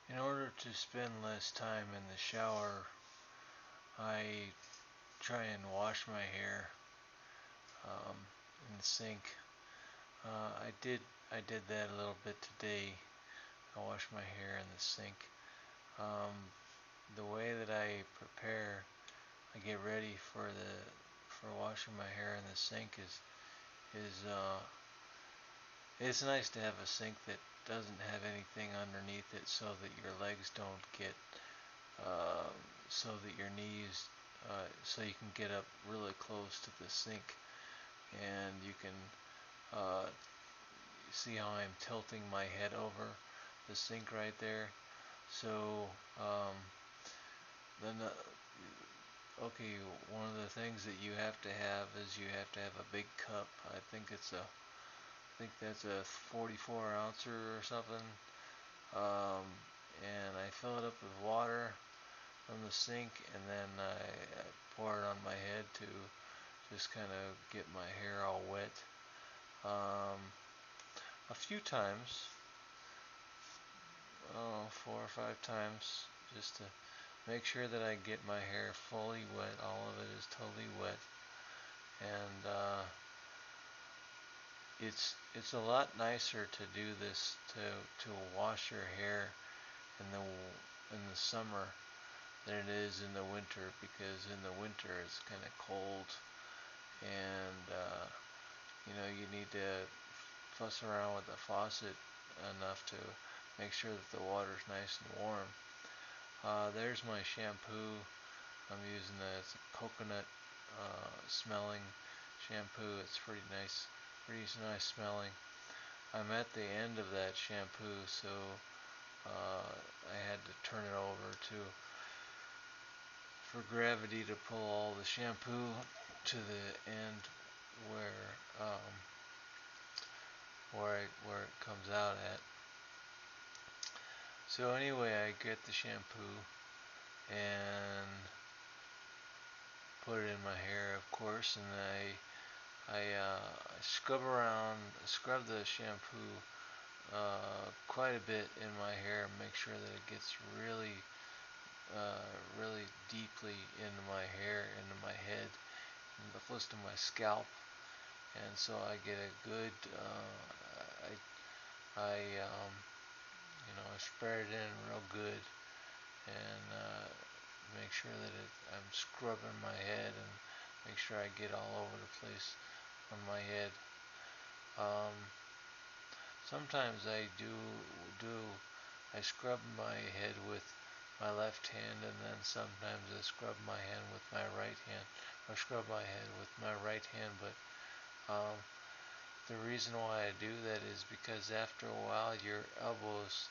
In order to spend less time in the shower, I try and wash my hair in the sink. I did that a little bit today. I wash my hair in the sink. Um, the way that I prepare, I get ready for washing my hair in the sink is it's nice to have a sink that doesn't have anything underneath it, so that your legs don't get uh, so that your knees so you can get up really close to the sink, and you can uh, see how I'm tilting my head over the sink right there. So then okay, one of the things that you have to have is you have to have a big cup. I think that's a 44 ouncer or something. Um, and I fill it up with water from the sink, and then I pour it on my head to just kind of get my hair all wet. Um, a few times, oh, 4 or 5 times, just to make sure that I get my hair fully wet. All of it is totally wet, and it's a lot nicer to do this to wash your hair in the summer than it is in the winter, because in the winter it's kind of cold, and you need to fuss around with the faucet enough to make sure that the water's nice and warm. There's my shampoo. I'm using it's a coconut smelling shampoo. It's pretty nice smelling. I'm at the end of that shampoo, so I had to turn it over to for gravity to pull all the shampoo to the end where where it comes out at. So anyway, I get the shampoo and put it in my hair, of course, and I scrub the shampoo quite a bit in my hair, make sure that it gets really deeply into my hair, into my head, and close to my scalp, and so I get a good. I spread it in real good, and make sure that I'm scrubbing my head, and make sure I get all over the place on my head. Um, Sometimes do I scrub my head with my left hand, and then sometimes I scrub my hand with my right hand, or scrub my head with my right hand. But the reason why I do that is because after a while your elbows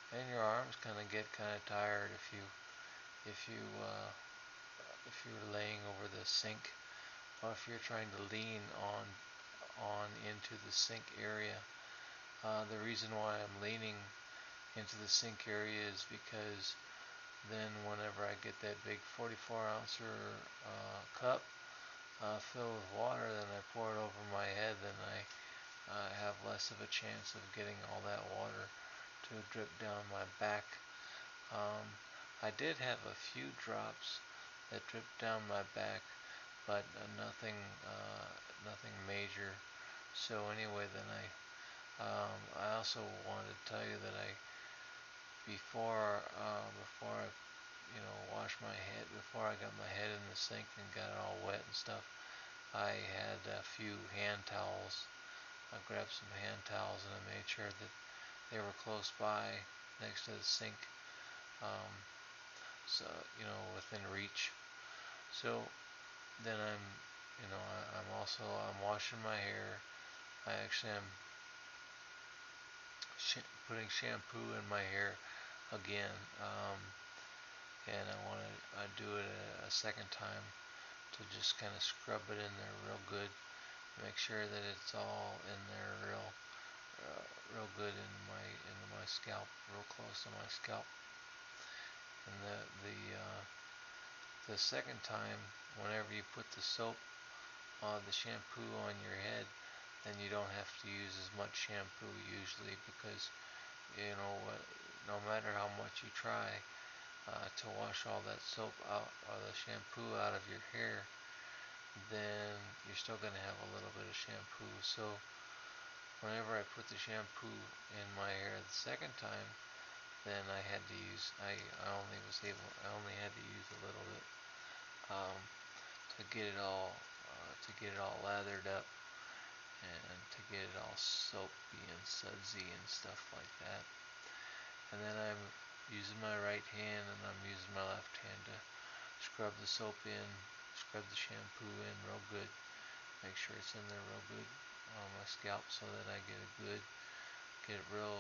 and your arms kind of get kind of tired if you if you're laying over the sink, or if you're trying to lean on into the sink area. The reason why I'm leaning into the sink area is because then whenever I get that big 44 ouncer cup filled with water, then I pour it over my head, then I have less of a chance of getting all that water to drip down my back. Um, I did have a few drops that dripped down my back, but nothing major. So anyway, then I also wanted to tell you that before I washed my head, before I got my head in the sink and got it all wet and stuff, I had a few hand towels. I grabbed some hand towels, and I made sure that they were close by next to the sink, um, so within reach. So then I'm washing my hair. I actually am putting shampoo in my hair again, and I do it a second time to just kind of scrub it in there real good, make sure that it's all in there real good into my scalp, real close to my scalp. And the second time, whenever you put the shampoo on your head, then you don't have to use as much shampoo usually, because you know no matter how much you try to wash all that soap out or the shampoo out of your hair, then you're still going to have a little bit of shampoo. So whenever I put the shampoo in my hair the second time, then I had to use, I only had to use a little bit um, to get it all lathered up and to get it all soapy and sudsy and stuff like that. And then I'm using my right hand and I'm using my left hand to scrub the soap in, scrub the shampoo in real good, make sure it's in there real good on my scalp so that I get a good, get it real,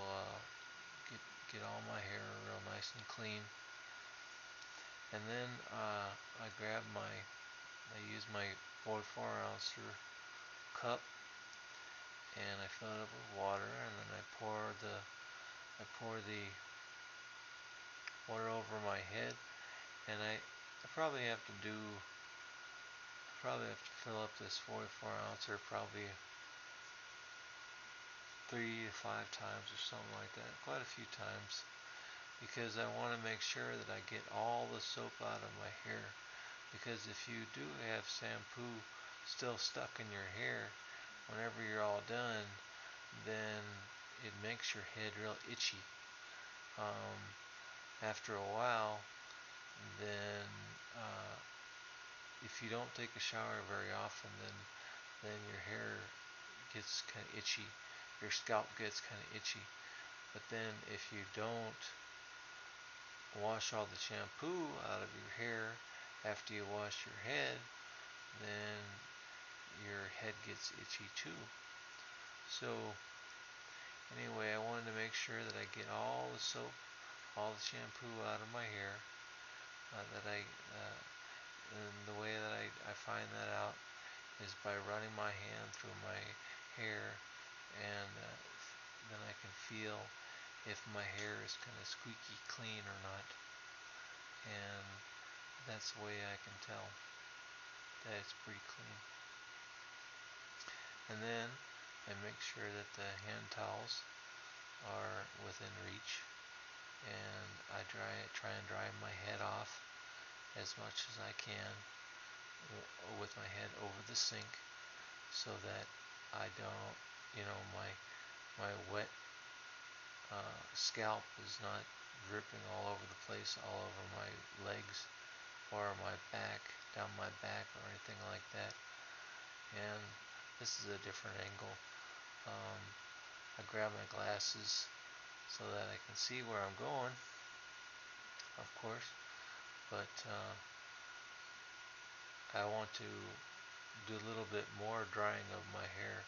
get all my hair real nice and clean. And then I use my 4-ounce cup and I fill it up with water, and then I pour the water over my head, and I probably have to fill up this 4-ouncer probably 3 to 5 times or something like that, quite a few times, because I want to make sure that I get all the soap out of my hair. Because if you do have shampoo still stuck in your hair, whenever you're all done, then it makes your head real itchy. After a while, then if you don't take a shower very often, then your hair gets kind of itchy. Your scalp gets kind of itchy. But then if you don't wash all the shampoo out of your hair after you wash your head, then your head gets itchy too. So anyway, I wanted to make sure that I get all the soap, all the shampoo out of my hair. And the way that I find that out is by running my hand through my hair, and then I can feel if my hair is kind of squeaky clean or not. And that's the way I can tell that it's pretty clean. And then I make sure that the hand towels are within reach, and I try and dry my head off as much as I can with my head over the sink, so that I don't, my wet scalp is not dripping all over the place, all over my legs or my back, down my back or anything like that. And this is a different angle. I grab my glasses so that I can see where I'm going, of course, but I want to do a little bit more drying of my hair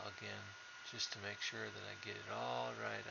again, just to make sure that I get it all right out.